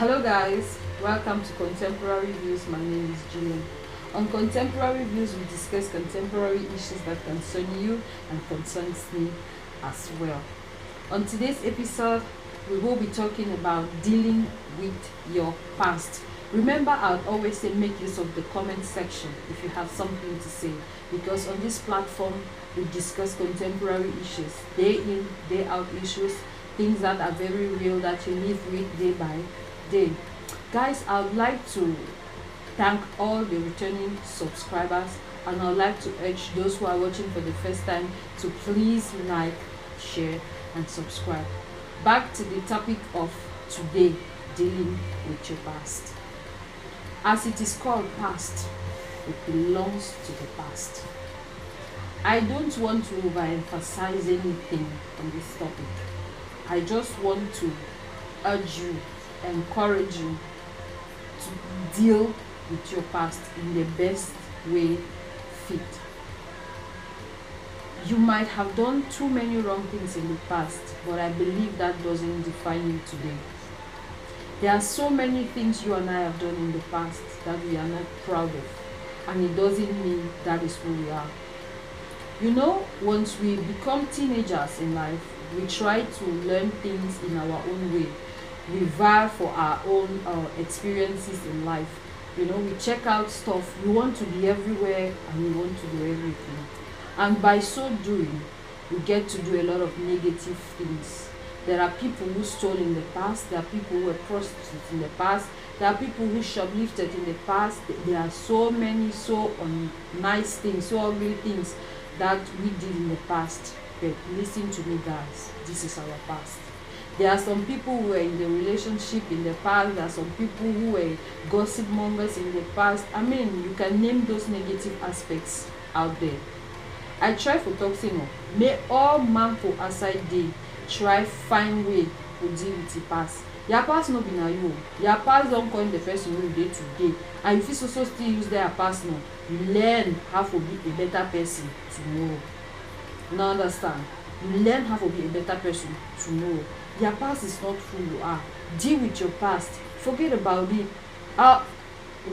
Hello guys, welcome to Contemporary Views. My name is Gillian. On Contemporary Views, we discuss contemporary issues that concern you and concerns me as well. On today's episode, we will be talking about dealing with your past. Remember, I would always say make use of the comment section if you have something to say, because on this platform we discuss contemporary issues, day in, day out issues, things that are very real that you live with day by day. Guys, I would like to thank all the returning subscribers, and I would like to urge those who are watching for the first time to please like, share and subscribe. Back to the topic of today, dealing with your past. As it is called past, it belongs to the past. I don't want to overemphasize anything on this topic. I just want to urge you, encourage you to deal with your past in the best way fit. You might have done too many wrong things in the past, but I believe that doesn't define you today. There are so many things you and I have done in the past that we are not proud of, and it doesn't mean that is who we are. You know, once we become teenagers in life, we try to learn things in our own way. We vie for our own experiences in life. You know, we check out stuff. We want to be everywhere and we want to do everything. And by so doing, we get to do a lot of negative things. There are people who stole in the past. There are people who were prostitutes in the past. There are people who shoplifted in the past. There are so many nice things, so ugly things that we did in the past. But listen to me guys, this is our past. There are some people who were in the relationship in the past. There are some people who were gossip mongers in the past. I mean, you can name those negative aspects out there. I try for toxin. May all man for aside day try find way to deal with the past. Your past no be na you. Your past don't coin the person who you dey today. And if you also still use their past now, you learn how to be a better person tomorrow. Now understand? You learn how to be a better person tomorrow. Your past is not who you are. Deal with your past. Forget about it.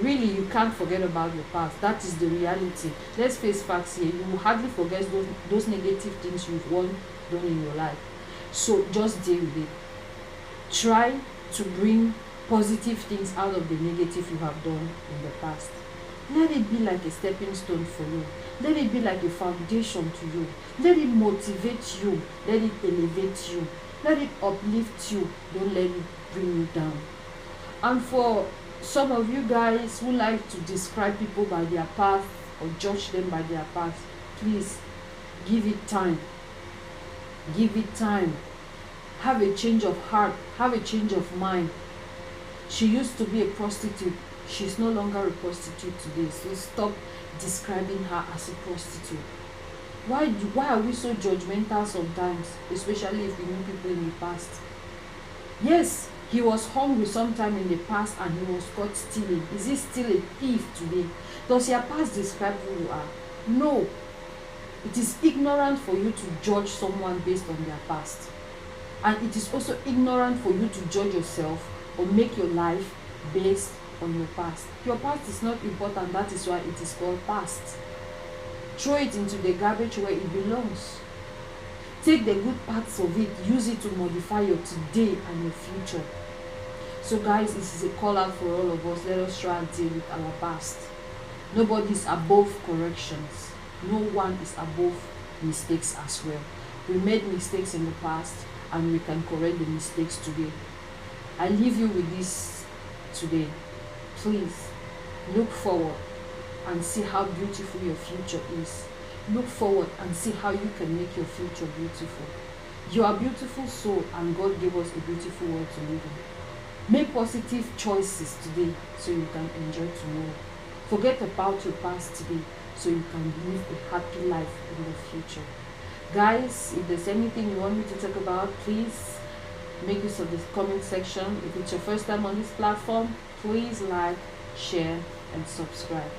Really, you can't forget about your past. That is the reality. Let's face facts here. You will hardly forget those negative things you've done in your life. So just deal with it. Try to bring positive things out of the negative you have done in the past. Let it be like a stepping stone for you. Let it be like a foundation to you. Let it motivate you. Let it elevate you. Let it uplift you. Don't let it bring you down. And for some of you guys who like to describe people by their past or judge them by their past, please give it time. Give it time. Have a change of heart. Have a change of mind. She used to be a prostitute. She's no longer a prostitute today. So stop describing her as a prostitute. Why are we so judgmental sometimes, especially if we know people in the past? Yes, he was hungry sometime in the past and he was caught stealing. Is he still a thief today? Does your past describe who you are? No. It is ignorant for you to judge someone based on their past. And it is also ignorant for you to judge yourself or make your life based on your past. Your past is not important. That is why it is called past. Throw it into the garbage where it belongs. Take the good parts of it, use it to modify your today and your future. So guys, this is a call out for all of us. Let us try and deal with our past. Nobody is above corrections. No one is above mistakes as well. We made mistakes in the past and we can correct the mistakes today. I leave you with this today. Please look forward and see how beautiful your future is. Look forward and see how you can make your future beautiful. You are a beautiful soul and God gave us a beautiful world to live in. Make positive choices today so you can enjoy tomorrow. Forget about your past today so you can live a happy life in the future. Guys, if there's anything you want me to talk about, please make use of the comment section. If it's your first time on this platform, please like, share and subscribe.